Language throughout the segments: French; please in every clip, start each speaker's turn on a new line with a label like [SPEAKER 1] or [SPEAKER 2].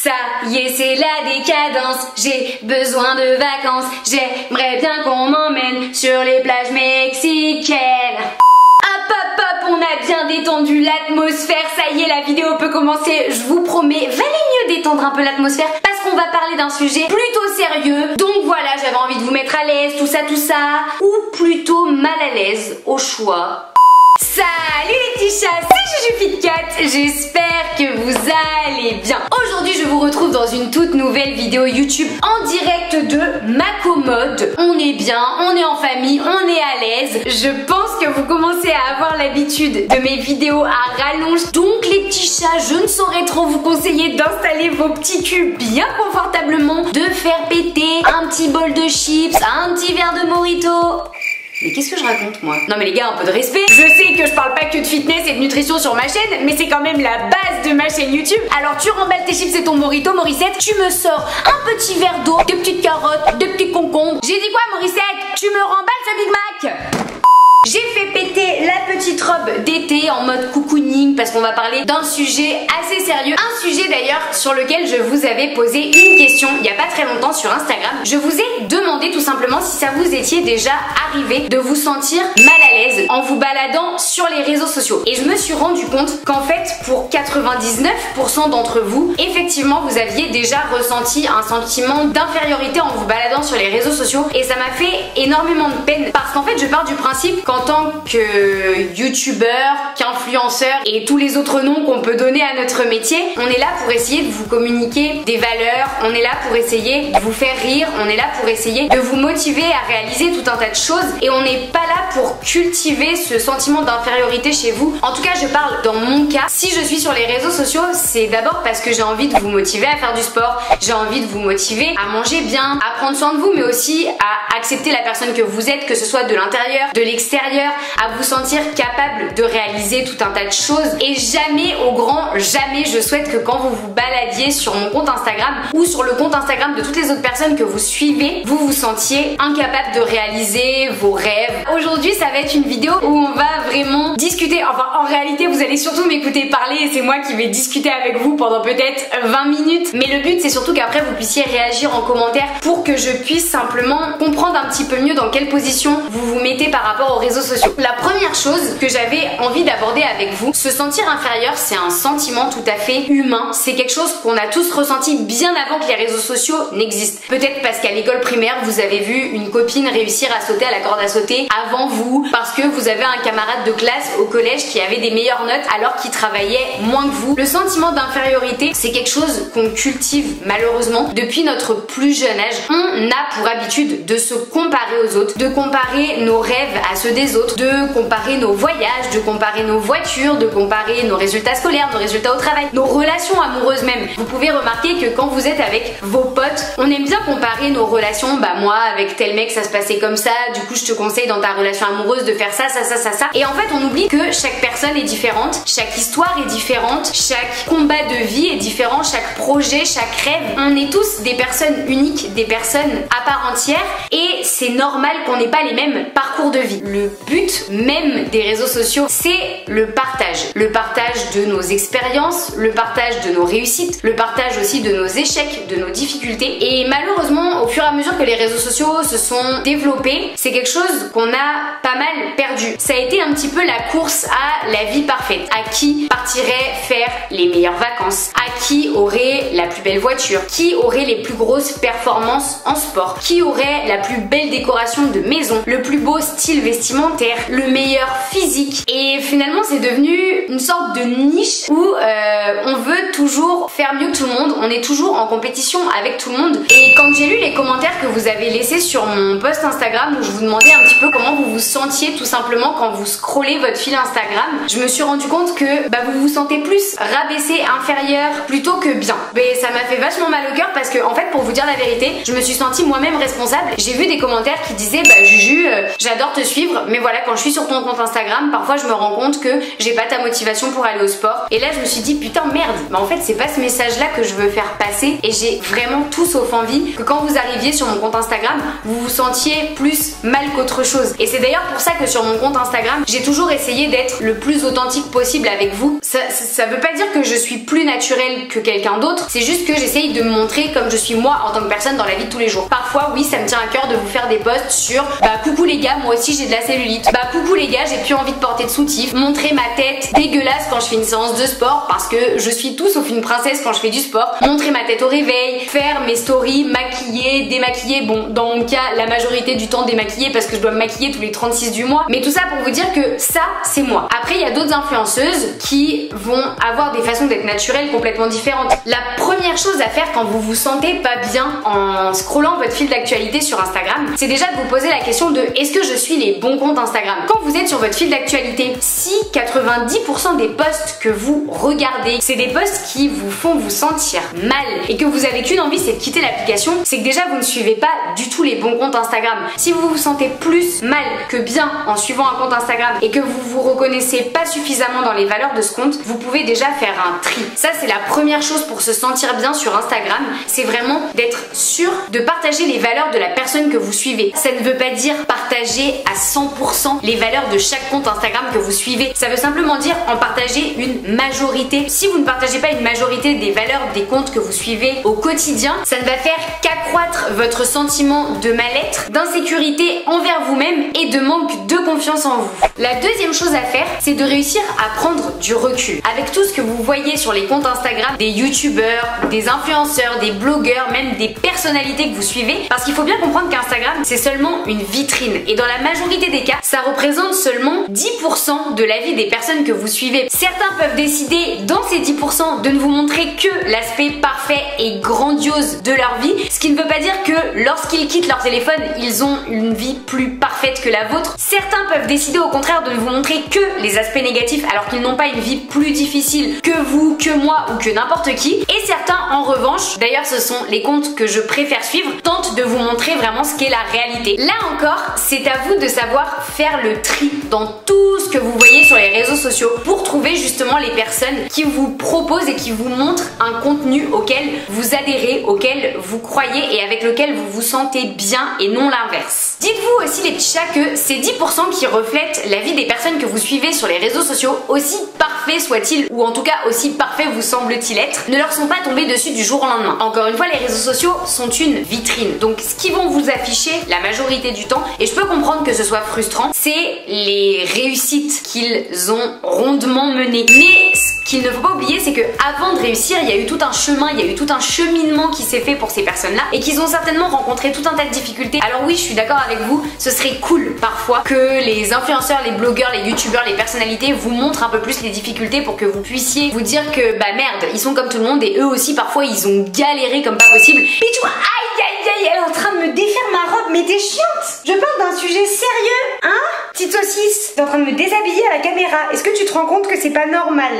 [SPEAKER 1] Ça y est, c'est la décadence, j'ai besoin de vacances, j'aimerais bien qu'on m'emmène sur les plages mexicaines. Hop hop hop, on a bien détendu l'atmosphère, ça y est, la vidéo peut commencer, je vous promets. Valait mieux détendre un peu l'atmosphère parce qu'on va parler d'un sujet plutôt sérieux. Donc voilà, j'avais envie de vous mettre à l'aise, tout ça, ou plutôt mal à l'aise, au choix. Salut les petits chats, c'est Juju Fit Cat, j'espère que vous allez bien. Aujourd'hui je vous retrouve dans une toute nouvelle vidéo YouTube en direct de ma commode. On est bien, on est en famille, on est à l'aise. Je pense que vous commencez à avoir l'habitude de mes vidéos à rallonge. Donc les petits chats, je ne saurais trop vous conseiller d'installer vos petits culs bien confortablement, de faire péter un petit bol de chips, un petit verre de mojito. Mais qu'est-ce que je raconte moi? Non mais les gars, un peu de respect. Je sais que je parle pas que de fitness et de nutrition sur ma chaîne, mais c'est quand même la base de ma chaîne YouTube. Alors tu remballes tes chips et ton Morito, Morissette, tu me sors un petit verre d'eau, de petites carottes, de petits concombres. J'ai dit quoi Morissette? Tu me remballes ce Big Mac? J'ai fait péter la petite robe d'été en mode cocooning parce qu'on va parler d'un sujet assez sérieux. Un sujet d'ailleurs sur lequel je vous avais posé une question il n'y a pas très longtemps sur Instagram. Je vous ai demandé tout simplement si ça vous étiez déjà arrivé de vous sentir mal à l'aise en vous baladant sur les réseaux sociaux. Et je me suis rendu compte qu'en fait pour 99% d'entre vous, effectivement vous aviez déjà ressenti un sentiment d'infériorité en vous baladant sur les réseaux sociaux. Et ça m'a fait énormément de peine parce qu'en fait je pars du principe qu'en tant que youtubeur, qu'influenceur et tous les autres noms qu'on peut donner à notre métier, on est là pour essayer de vous communiquer des valeurs, on est là pour essayer de vous faire rire, on est là pour essayer de vous motiver à réaliser tout un tas de choses et on n'est pas là pour cultiver ce sentiment d'infériorité chez vous. En tout cas, je parle dans mon cas. Si je suis sur les réseaux sociaux, c'est d'abord parce que j'ai envie de vous motiver à faire du sport, j'ai envie de vous motiver à manger bien, à prendre soin de vous, mais aussi à accepter la personne que vous êtes, que ce soit de l'intérieur, de l'extérieur, à vous sentir capable de réaliser tout un tas de choses. Et jamais, au grand jamais, je souhaite que quand vous vous baladiez sur mon compte Instagram ou sur le compte Instagram de toutes les autres personnes que vous suivez, vous vous sentiez incapable de réaliser vos rêves. Aujourd'hui, ça va être une vidéo où on va vraiment discuter. Enfin, en réalité, vous allez surtout m'écouter parler et c'est moi qui vais discuter avec vous pendant peut-être 20 minutes. Mais le but, c'est surtout qu'après, vous puissiez réagir en commentaire pour que je puisse simplement comprendre un petit peu mieux dans quelle position vous vous mettez par rapport aux réseaux sociaux. La première chose que j'avais envie d'aborder avec vous, se sentir inférieur, c'est un sentiment tout à fait humain. C'est quelque chose qu'on a tous ressenti bien avant que les réseaux sociaux n'existent. Peut-être parce qu'à l'école primaire, vous avez vu une copine réussir à sauter à la corde à sauter avant vous, parce que vous avez un camarade de classe au collège qui avait des meilleures notes alors qu'il travaillait moins que vous. Le sentiment d'infériorité, c'est quelque chose qu'on cultive malheureusement depuis notre plus jeune âge. On a pour habitude de se comparer aux autres, de comparer nos rêves à ceux des autres, de comparer nos voyages, de comparer nos voitures, de comparer nos résultats scolaires, nos résultats au travail, nos relations amoureuses même. Vous pouvez remarquer que quand vous êtes avec vos potes, on aime bien comparer nos relations. Bah moi avec tel mec ça se passait comme ça, du coup je te conseille dans ta relation amoureuse de faire ça. Et en fait on oublie que chaque personne est différente, chaque histoire est différente, chaque combat de vie est différent, chaque projet, chaque rêve. On est tous des personnes uniques, des personnes à part entière et c'est normal qu'on n'ait pas les mêmes parcours de vie. Le but même des réseaux sociaux, c'est le partage. Le partage de nos expériences, le partage de nos réussites, le partage aussi de nos échecs, de nos difficultés. Et malheureusement, au fur et à mesure que les réseaux sociaux se sont développés, c'est quelque chose qu'on a pas mal perdu. Ça a été un petit peu la course à la vie parfaite. À qui partirait faire les meilleures vacances? À qui aurait la plus belle voiture? Qui aurait les plus grosses performances en sport? Qui aurait la plus belle décoration de maison? Le plus beau style vestimentaire? Le meilleur physique? Et finalement c'est devenu une sorte de niche où on veut toujours faire mieux que tout le monde, on est toujours en compétition avec tout le monde. Et quand j'ai lu les commentaires que vous avez laissés sur mon post Instagram où je vous demandais un petit peu comment vous vous sentiez tout simplement quand vous scrollez votre fil Instagram, je me suis rendu compte que vous vous sentez plus rabaissé, inférieur plutôt que bien. Mais ça m'a fait vachement mal au cœur parce que en fait pour vous dire la vérité, je me suis sentie moi-même responsable. J'ai vu des commentaires qui disaient Juju, j'adore te suivre mais voilà quand je suis sur ton compte Instagram, parfois je me rends compte que j'ai pas ta motivation pour aller au sport. Et là je me suis dit putain merde, mais en fait c'est pas ce message là que je veux faire passer, et j'ai vraiment tout sauf envie que quand vous arriviez sur mon compte Instagram, vous vous sentiez plus mal qu'autre chose. Et c'est d'ailleurs pour ça que sur mon compte Instagram, j'ai toujours essayé d'être le plus authentique possible avec vous. Ça veut pas dire que je suis plus naturelle que quelqu'un d'autre, c'est juste que j'essaye de me montrer comme je suis moi en tant que personne dans la vie de tous les jours. Parfois oui, ça me tient à cœur de vous faire des posts sur bah coucou les gars, moi aussi j'ai de la cellulite, bah coucou les gars, j'ai plus envie de porter de soutif, montrer ma tête dégueulasse quand je fais une séance de sport parce que je suis tout sauf une princesse quand je fais du sport, montrer ma tête au réveil, faire mes stories, maquiller, démaquiller, bon dans mon cas la majorité du temps démaquiller parce que je dois me maquiller tous les 36 du mois, mais tout ça pour vous dire que ça c'est moi. Après il y a d'autres influenceuses qui vont avoir des façons d'être naturelles complètement différentes. La première chose à faire quand vous vous sentez pas bien en scrollant votre fil d'actualité sur Instagram, c'est déjà de vous poser la question de est-ce que je suis les bons comptes Instagram. Quand vous êtes sur votre fil d'actualité, si 90% des posts que vous regardez, c'est des posts qui vous font vous sentir mal et que vous avez qu'une envie, c'est de quitter l'application, c'est que déjà vous ne suivez pas du tout les bons comptes Instagram. Si vous vous sentez plus mal que bien en suivant un compte Instagram et que vous vous reconnaissez pas suffisamment dans les valeurs de ce compte, vous pouvez déjà faire un tri. Ça c'est la première chose pour se sentir bien sur Instagram, c'est vraiment d'être sûr de partager les valeurs de la personne que vous suivez. Ça ne veut pas dire partager à 100% les valeurs de chaque compte Instagram que vous suivez. Ça veut simplement dire en partager une majorité. Si vous ne partagez pas une majorité des valeurs des comptes que vous suivez au quotidien, ça ne va faire qu'accroître votre sentiment de mal-être, d'insécurité envers vous-même et de manque de confiance en vous. La deuxième chose à faire, c'est de réussir à prendre du recul. Avec tout ce que vous voyez sur les comptes Instagram des youtubeurs, des influenceurs, des blogueurs, même des personnalités que vous suivez, parce qu'il faut bien comprendre qu'Instagram c'est seulement une vitrine et dans la majorité des cas, ça représente seulement 10% de la vie des personnes que vous suivez. Certains peuvent décider dans ces 10% de ne vous montrer que l'aspect parfait et grandiose de leur vie, ce qui ne veut pas dire que lorsqu'ils quittent leur téléphone, ils ont une vie plus parfaite que la vôtre. Certains peuvent décider au contraire de ne vous montrer que les aspects négatifs alors qu'ils n'ont pas une vie plus difficile que vous, que moi ou que n'importe qui. Et certains en revanche, d'ailleurs ce sont les comptes que je préfère suivre, tentent de vous montrer vraiment ce qu'est la réalité. Là encore, c'est à vous de savoir faire le tri dans tout ce que vous voyez sur les réseaux sociaux pour trouver justement les personnes qui vous proposent et qui vous montrent un contenu auquel vous adhérez, auquel vous croyez et avec lequel vous vous sentez bien et non l'inverse. Dites-vous aussi les petits chats que ces 10% qui reflètent la vie des personnes que vous suivez sur les réseaux sociaux, aussi parfaits soient-ils, ou en tout cas aussi parfaits vous semble-t-il être, ne leur sont pas tombés dessus du jour au lendemain. Encore une fois, les réseaux sociaux sont une vitrine. Donc ce qu'ils vont vous afficher la majorité du temps, et je peux comprendre que ce soit frustrant, c'est les réussites qu'ils ont rondement menées. Mais ce qu'il ne faut pas oublier, c'est que avant de réussir, il y a eu tout un chemin, il y a eu tout un cheminement qui s'est fait pour ces personnes-là et qu'ils ont certainement rencontré tout un tas de difficultés. Alors oui, je suis d'accord avec vous, ce serait cool parfois que les influenceurs, les blogueurs, les youtubeurs, les personnalités vous montrent un peu plus les difficultés pour que vous puissiez vous dire que bah merde, ils sont comme tout le monde et eux aussi parfois ils ont galéré comme pas possible. Et tu vois, aïe aïe aïe, elle est en train de me défaire ma robe, mais t'es chiante. Je parle d'un sujet sérieux, hein? Petite saucisse, t'es en train de me déshabiller à la caméra. Est-ce que tu te rends compte que c'est pas normal?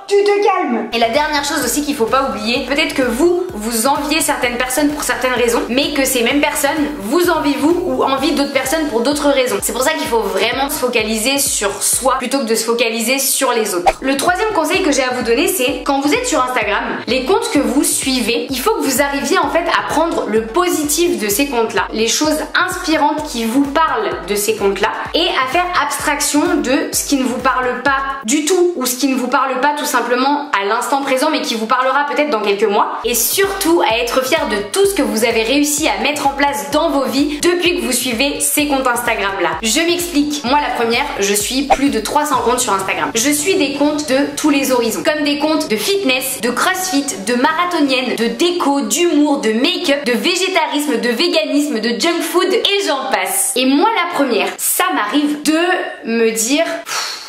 [SPEAKER 1] Tu te calmes. Et la dernière chose aussi qu'il faut pas oublier, peut-être que vous enviez certaines personnes pour certaines raisons, mais que ces mêmes personnes vous envient vous ou envient d'autres personnes pour d'autres raisons. C'est pour ça qu'il faut vraiment se focaliser sur soi plutôt que de se focaliser sur les autres. Le troisième conseil que j'ai à vous donner, c'est quand vous êtes sur Instagram, les comptes que vous suivez, il faut que vous arriviez en fait à prendre le positif de ces comptes-là, les choses inspirantes qui vous parlent de ces comptes-là, et à faire abstraction de ce qui ne vous parle pas du tout ou ce qui ne vous parle pas tout simplement à l'instant présent mais qui vous parlera peut-être dans quelques mois, et surtout à être fier de tout ce que vous avez réussi à mettre en place dans vos vies depuis que vous suivez ces comptes Instagram là. Je m'explique. Moi la première, je suis plus de 300 comptes sur Instagram. Je suis des comptes de tous les horizons, comme des comptes de fitness, de crossfit, de marathonienne, de déco, d'humour, de make-up, de végétarisme, de véganisme, de junk food et j'en passe. Et moi la première, ça m'arrive de me dire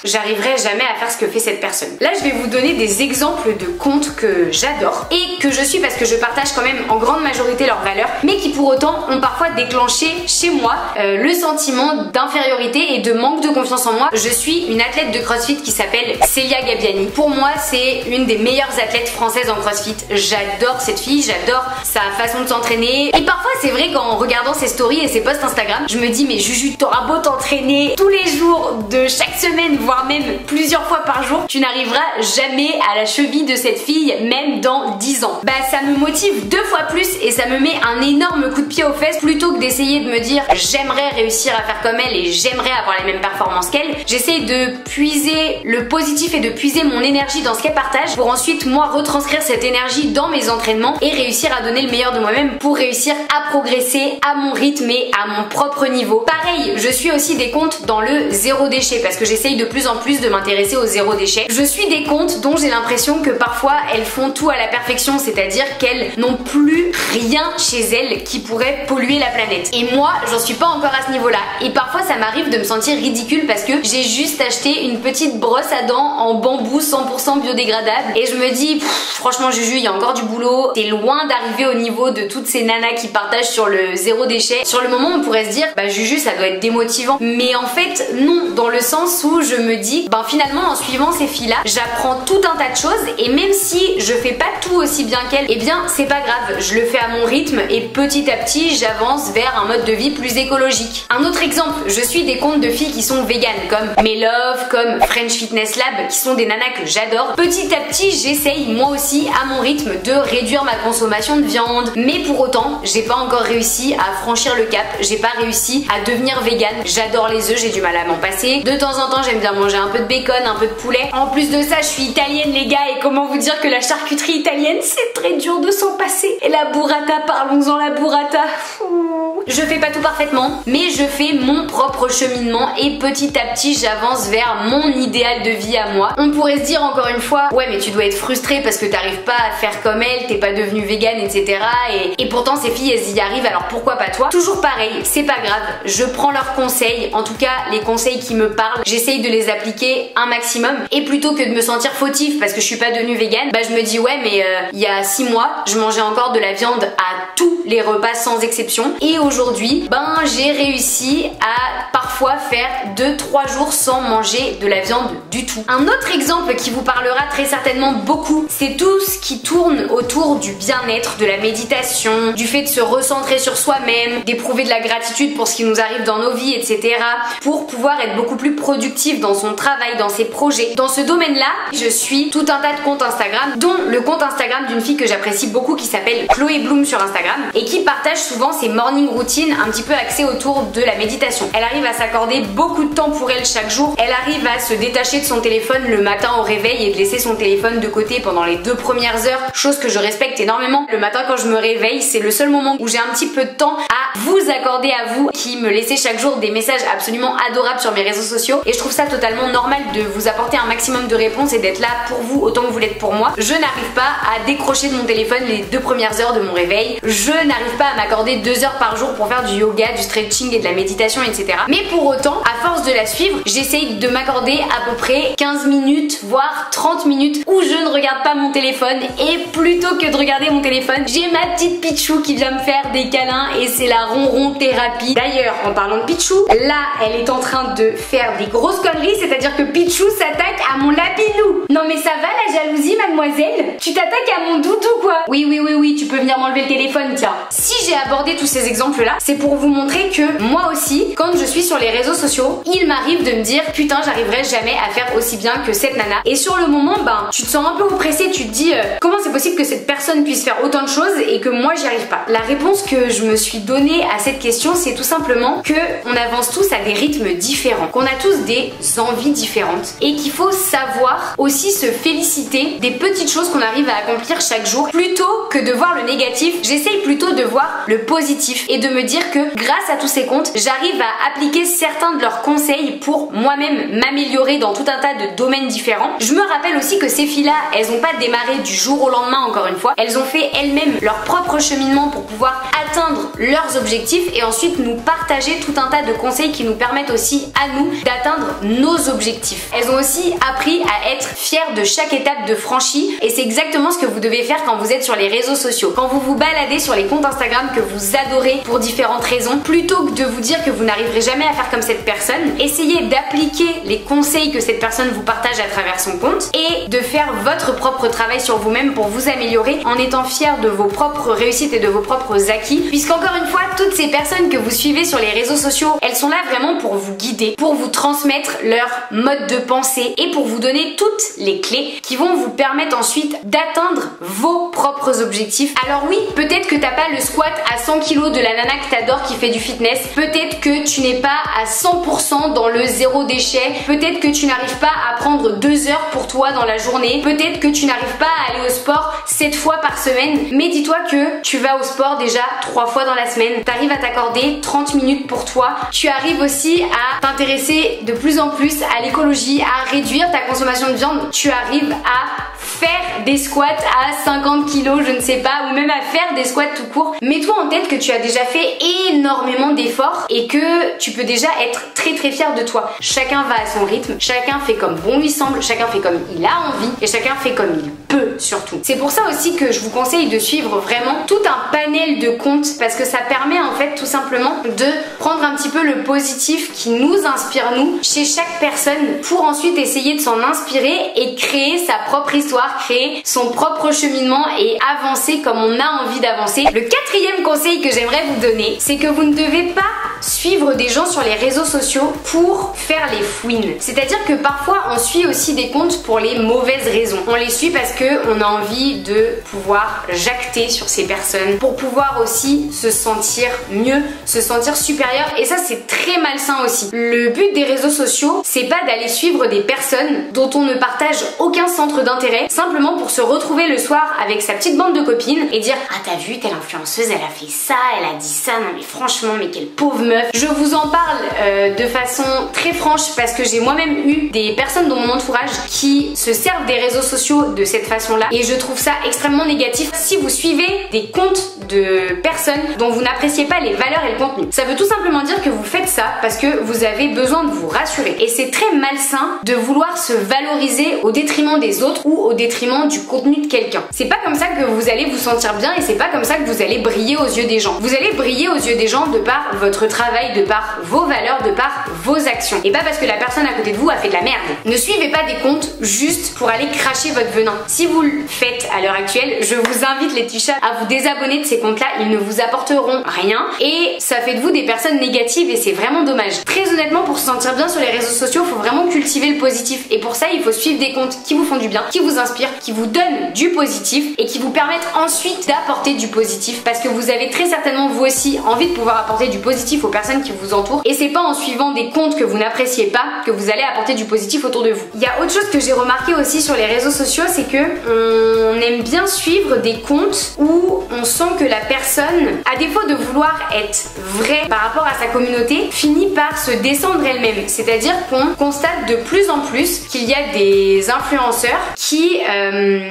[SPEAKER 1] j'arriverai jamais à faire ce que fait cette personne. Là, je vais vous donner des exemples de comptes que j'adore et que je suis parce que je partage quand même en grande majorité leurs valeurs, mais qui pour autant ont parfois déclenché chez moi le sentiment d'infériorité et de manque de confiance en moi. Je suis une athlète de CrossFit qui s'appelle Célia Gabiani. Pour moi, c'est une des meilleures athlètes françaises en CrossFit. J'adore cette fille, j'adore sa façon de s'entraîner. Et parfois, c'est vrai qu'en regardant ses stories et ses posts Instagram, je me dis mais Juju, t'auras beau t'entraîner tous les jours de chaque semaine, voire même plusieurs fois par jour, tu n'arriveras jamais à la cheville de cette fille, même dans 10 ans. Bah ça me motive 2 fois plus et ça me met un énorme coup de pied aux fesses. Plutôt que d'essayer de me dire j'aimerais réussir à faire comme elle et j'aimerais avoir les mêmes performances qu'elle, j'essaye de puiser le positif et de puiser mon énergie dans ce qu'elle partage pour ensuite moi retranscrire cette énergie dans mes entraînements et réussir à donner le meilleur de moi-même pour réussir à progresser à mon rythme et à mon propre niveau. Pareil, je suis aussi des comptes dans le zéro déchet parce que j'essaye de plus en plus de m'intéresser au zéro déchet. Je suis des comptes dont j'ai l'impression que parfois elles font tout à la perfection, c'est-à-dire qu'elles n'ont plus rien chez elles qui pourrait polluer la planète. Et moi, j'en suis pas encore à ce niveau-là. Et parfois, ça m'arrive de me sentir ridicule parce que j'ai juste acheté une petite brosse à dents en bambou 100% biodégradable. Et je me dis, franchement Juju, il y a encore du boulot. T'es loin d'arriver au niveau de toutes ces nanas qui partagent sur le zéro déchet. Sur le moment, on pourrait se dire, bah Juju, ça doit être démotivant. Mais en fait, non, dans le sens où je me dis, ben finalement, en suivant ces filles-là, j'apprends tout un tas de choses. Et même si je fais pas tout aussi bien qu'elles, eh bien, c'est pas grave. Je le fais à mon rythme et petit à petit, j'avance vers un mode de vie plus écologique. Un autre exemple, je suis des comptes de filles qui sont véganes, comme Melove, comme French Fitness Lab, qui sont des nanas que j'adore. Petit à petit, j'essaye moi aussi, à mon rythme, de réduire ma consommation de viande. Mais pour autant, j'ai pas encore réussi à franchir le cap. J'ai pas réussi à devenir végane. J'adore les œufs, j'ai du mal à m'en passer. De temps en temps, j'aime bien manger un peu de bacon, un peu de poulet. En plus de ça, je suis italienne, les gars, et comment vous dire que la charcuterie italienne, c'est très dur de s'en passer. Et la burrata, parlons-en, la burrata. Je fais pas tout parfaitement, mais je fais mon propre cheminement et petit à petit, j'avance vers mon idéal de vie à moi. On pourrait se dire encore une fois, ouais, mais tu dois être frustrée parce que t'arrives pas à faire comme elle, t'es pas devenue végane, etc. Et pourtant, ces filles, elles y arrivent, alors pourquoi pas toi? Toujours pareil, c'est pas grave, je prends leurs conseils, en tout cas, les conseils qui me parlent, j'essaye de les appliquer un maximum. Et plutôt que de me sentir fautive parce que je suis pas devenue végane, bah je me dis, ouais, mais il y a 6 mois, je mangeais encore de la viande à tous les repas sans exception. Et aujourd'hui, ben j'ai réussi à parfois faire 2-3 jours sans manger de la viande du tout. Un autre exemple qui vous parlera très certainement beaucoup, c'est tout ce qui tourne autour du bien-être, de la méditation, du fait de se recentrer sur soi-même, d'éprouver de la gratitude pour ce qui nous arrive dans nos vies, etc. pour pouvoir être beaucoup plus productif dans son travail, dans ses projets. Dans ce domaine-là, je suis tout un tas de comptes Instagram, dont le compte Instagram d'une fille que j'apprécie beaucoup qui s'appelle Chloé Bloom sur Instagram et qui partage souvent ses morning routines un petit peu axées autour de la méditation. Elle arrive à s'accorder beaucoup de temps pour elle chaque jour. Elle arrive à se détacher de son téléphone le matin au réveil et de laisser son téléphone de côté pendant les 2 premières heures, chose que je respecte énormément. Le matin quand je me réveille, c'est le seul moment où j'ai un petit peu de temps à vous accorder à vous qui me laissez chaque jour des messages absolument adorables sur mes réseaux sociaux et je trouve ça totalement normal de vous apporter un maximum de réponses et d'être là pour vous autant que vous l'êtes pour moi. Je n'arrive pas à décrocher de mon téléphone les 2 premières heures de mon réveil. Je n'arrive pas à m'accorder 2 heures par jour pour faire du yoga, du stretching et de la méditation, etc. Mais pour autant, à force de la suivre, j'essaye de m'accorder à peu près 15 minutes, voire 30 minutes où je ne regarde pas mon téléphone et plutôt que de regarder mon téléphone, j'ai ma petite Pichou qui vient me faire des câlins et c'est la ronron thérapie. D'ailleurs, en parlant de Pichou, là, elle est en train de faire des grosses conneries, c'est-à-dire que Pichou s'attaque à mon lapinou. Non mais ça va la jalousie, mademoiselle? Tu t'attaques à mon doudou quoi? Oui, tu peux venir m'enlever le téléphone, tiens. Si j'ai abordé tous ces exemples-là, c'est pour vous montrer que moi aussi, quand je suis sur les réseaux sociaux, il m'arrive de me dire putain, j'arriverai jamais à faire aussi bien que cette nana. Et sur le moment, ben, tu te sens un peu oppressé, tu te dis comment c'est possible que cette personne puisse faire autant de choses et que moi j'y arrive pas? La réponse que je me suis donnée à cette question, c'est tout simplement que on avance tous à des rythmes différents, qu'on a tous des envies différentes et qu'il faut savoir aussi se féliciter des petites choses qu'on arrive à accomplir chaque jour plutôt que de voir le négatif. J'essaye plutôt de voir le positif et de me dire que grâce à tous ces comptes, j'arrive à appliquer certains de leurs conseils pour moi-même m'améliorer dans tout un tas de domaines différents. Je me rappelle aussi que ces filles-là, elles n'ont pas démarré du jour au lendemain, encore une fois. Elles ont fait elles-mêmes leur propre cheminement pour pouvoir atteindre leurs objectifs et ensuite nous partager tout un tas de conseils qui nous permettent aussi à nous d'atteindre nos objectifs. Elles ont aussi appris à être fières de chaque étape de franchie et c'est exactement ce que vous devez faire quand vous êtes sur les réseaux sociaux. Quand vous vous baladez sur les comptes Instagram que vous adorez pour différentes raisons, plutôt que de vous dire que vous n'arriverez jamais à faire comme cette personne, essayez d'appliquer les conseils que cette personne vous partage à travers son compte et de faire votre propre travail sur vous-même pour vous améliorer en étant fier de vos propres réussites et de vos propres acquis. Puisqu'encore une fois, toutes ces personnes que vous suivez sur les réseaux sociaux, elles sont là vraiment pour vous guider, pour vous transmettre leur mode de pensée et pour vous donner toutes les clés qui vont vous permettre ensuite d'atteindre vos propres objectifs. Alors oui, peut-être que t'as pas le squat à 100 kg de la nana que t'adores qui fait du fitness, peut-être que tu n'es pas à 100% dans le zéro déchet, peut-être que tu n'arrives pas à prendre 2 heures pour toi dans la journée, peut-être que tu n'arrives pas à aller au sport 7 fois par semaine, mais dis-toi que tu vas au sport déjà 3 fois dans la semaine, t'arrives à t'accorder 30 minutes pour toi, tu arrives aussi à t'intéresser de plus en plus à l'écologie, à réduire ta consommation de viande, tu arrives à faire des squats à 50 kg, je ne sais pas, ou même à faire des squats tout court. Mets-toi en tête que tu as déjà fait énormément d'efforts et que tu peux déjà être très fier de toi. Chacun va à son rythme, chacun fait comme bon lui semble, chacun fait comme il a envie et chacun fait comme il peut surtout. C'est pour ça aussi que je vous conseille de suivre vraiment tout un panel de comptes parce que ça permet en fait tout simplement de prendre un petit peu le positif qui nous inspire nous chez chaque personne pour ensuite essayer de s'en inspirer et créer sa propre histoire, créer son propre cheminement et avancer comme on a envie d'avancer. Le quatrième conseil que j'aimerais vous donner, c'est que vous ne devez pas suivre des gens sur les réseaux sociaux pour faire les fouines. C'est-à-dire que parfois on suit aussi des comptes pour les mauvaises raisons. On les suit parce qu'on a envie de pouvoir jacter sur ces personnes, pour pouvoir aussi se sentir mieux, se sentir supérieur et ça c'est très malsain aussi. Le but des réseaux sociaux, c'est pas d'aller suivre des personnes dont on ne partage aucun centre d'intérêt simplement pour se retrouver le soir avec sa petite bande de copines et dire ah t'as vu telle influenceuse elle a fait ça, elle a dit ça, non mais franchement mais quelle pauvre meuf. Je vous en parle de façon très franche parce que j'ai moi-même eu des personnes dans mon entourage qui se servent des réseaux sociaux de cette façon-là et je trouve ça extrêmement négatif. Si vous suivez des comptes de personnes dont vous n'appréciez pas les valeurs et le contenu, ça veut tout simplement dire que vous faites ça parce que vous avez besoin de vous rassurer et c'est très malsain de vouloir se valoriser au détriment des autres ou au détriment du contenu de quelqu'un. C'est pas comme ça que vous allez vous sentir bien et c'est pas comme ça que vous allez briller aux yeux des gens. Vous allez briller aux yeux des gens de par votre travail, de par vos valeurs, de par vos actions et pas parce que la personne à côté de vous a fait de la merde. Ne suivez pas des comptes juste pour aller cracher votre venin. Si vous le faites à l'heure actuelle, je vous invite les petits chats à vous désabonner de ces comptes-là, ils ne vous apporteront rien et ça fait de vous des personnes négatives et c'est vraiment dommage. Très honnêtement, pour se sentir bien sur les réseaux sociaux, il faut vraiment cultiver le positif et pour ça il faut suivre des comptes qui vous font du bien, qui vous inspirent, qui vous donnent du positif et qui vous permettent ensuite d'apporter du positif parce que vous avez très certainement vous aussi envie de pouvoir apporter du positif aux personnes qui vous entourent et c'est pas en suivant des comptes que vous n'appréciez pas que vous allez apporter du positif autour de vous. Il y a autre chose que j'ai remarqué aussi sur les réseaux sociaux, c'est que on aime bien suivre des comptes où on sent que la personne, à défaut de vouloir être vraie par rapport à sa communauté, finit par se descendre elle-même. C'est-à-dire qu'on constate de plus en plus qu'il y a des influenceurs qui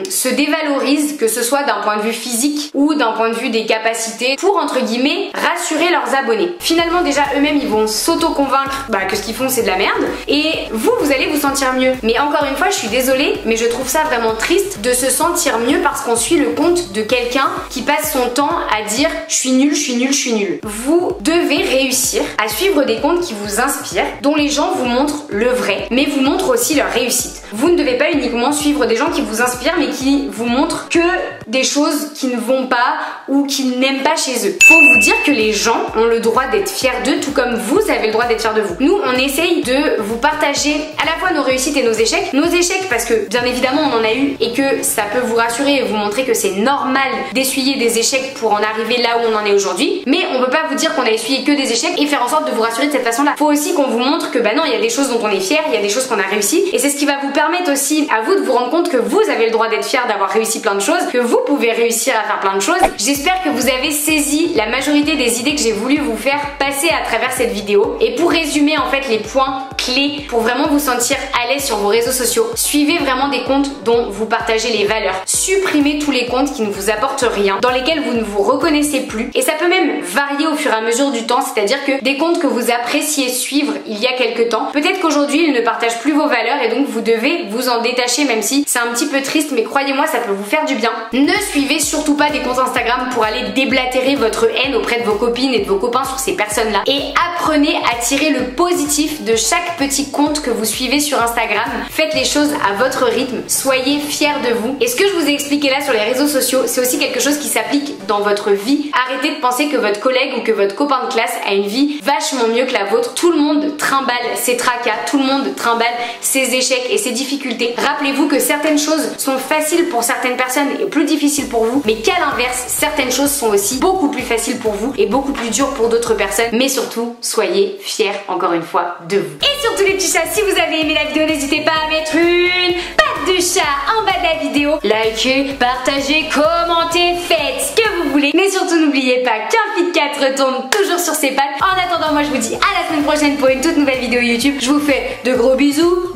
[SPEAKER 1] se dévalorisent, que ce soit d'un point de vue physique ou d'un point de vue des capacités, pour entre guillemets rassurer leurs abonnés. Finalement déjà eux-mêmes ils vont s'auto-convaincre que ce qu'ils font c'est de la merde et vous allez vous sentir mieux. Mais encore une fois je suis désolée mais je trouve ça vraiment triste de se sentir mieux parce qu'on suit le compte de quelqu'un qui passe son temps à dire je suis nul, je suis nul, je suis nul. Vous devez réussir à suivre des comptes qui vous inspirent, dont les gens vous montrent le vrai, mais vous montrent aussi leur réussite. Vous ne devez pas uniquement suivre des gens qui vous inspirent mais qui vous montrent que des choses qui ne vont pas ou qu'ils n'aiment pas chez eux. Faut vous dire que les gens ont le droit d'être fiers d'eux tout comme vous avez le droit d'être fiers de vous. Nous on essaye de vous partager à la fois nos réussites et nos échecs. Nos échecs parce que bien évidemment on en a eu et que ça peut vous rassurer et vous montrer que c'est normal d'essuyer des échecs pour en arriver là où on en est aujourd'hui, mais on peut pas vous dire qu'on a essuyé que des échecs et faire en sorte de vous rassurer de cette façon là. Faut aussi qu'on vous montre que non, il y a des choses dont on est fier, il y a des choses qu'on a réussi et c'est ce qui va vous permettre aussi à vous de vous rendre compte que vous avez le droit d'être fier d'avoir réussi plein de choses, que vous vous pouvez réussir à faire plein de choses. J'espère que vous avez saisi la majorité des idées que j'ai voulu vous faire passer à travers cette vidéo. Et pour résumer en fait les points clés pour vraiment vous sentir à l'aise sur vos réseaux sociaux, suivez vraiment des comptes dont vous partagez les valeurs. Supprimez tous les comptes qui ne vous apportent rien, dans lesquels vous ne vous reconnaissez plus. Et ça peut même varier au fur et à mesure du temps, c'est-à-dire que des comptes que vous appréciez suivre il y a quelques temps, peut-être qu'aujourd'hui ils ne partagent plus vos valeurs et donc vous devez vous en détacher, même si c'est un petit peu triste, mais croyez-moi, ça peut vous faire du bien. Ne suivez surtout pas des comptes Instagram pour aller déblatérer votre haine auprès de vos copines et de vos copains sur ces personnes-là. Et apprenez à tirer le positif de chaque petit compte que vous suivez sur Instagram. Faites les choses à votre rythme, soyez fiers de vous. Et ce que je vous ai expliqué là sur les réseaux sociaux, c'est aussi quelque chose qui s'applique dans votre vie. Arrêtez de penser que votre collègue ou que votre copain de classe a une vie vachement mieux que la vôtre. Tout le monde trimballe ses tracas, tout le monde trimballe ses échecs et ses difficultés. Rappelez-vous que certaines choses sont faciles pour certaines personnes et plus difficiles pour vous, mais qu'à l'inverse, certaines choses sont aussi beaucoup plus faciles pour vous et beaucoup plus dures pour d'autres personnes. Mais surtout, soyez fiers encore une fois de vous. Et surtout les petits chats, si vous avez aimé la vidéo, n'hésitez pas à mettre une patte de chat en bas de la vidéo. Likez, partagez, commentez, faites ce que vous voulez. Mais surtout n'oubliez pas qu'un Fit Cat retombe toujours sur ses pattes. En attendant, moi je vous dis à la semaine prochaine pour une toute nouvelle vidéo YouTube. Je vous fais de gros bisous.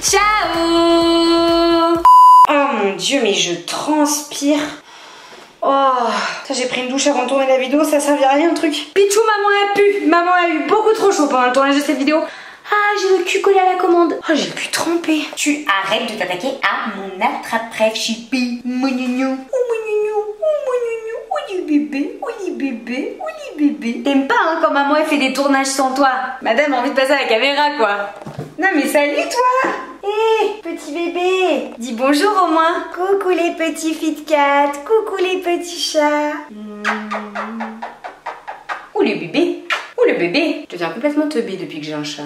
[SPEAKER 1] Ciao. Oh mon dieu, mais je transpire. Oh, ça j'ai pris une douche avant de tourner la vidéo, ça servait à rien le truc. Pichou, maman a pu. Maman a eu beaucoup trop chaud pendant le tournage de cette vidéo. Ah, j'ai le cul collé à la commande. Oh, j'ai le cul trempé. Tu arrêtes de t'attaquer à mon attrape-rêve, chipi. Mounignou. Oh, mounignou. Oh, mounignou. Oh, les bébés. Oh, les bébés. Oh, les bébés. T'aimes pas, hein, quand maman elle fait des tournages sans toi. Madame a envie de passer à la caméra, quoi. Non, mais salut, toi. Hé, petit bébé. Dis bonjour au moins. Coucou les petits Fit Cat. Coucou les petits chats. Oh, les bébés. Oh, le bébé. Je deviens complètement teubée depuis que j'ai un chat.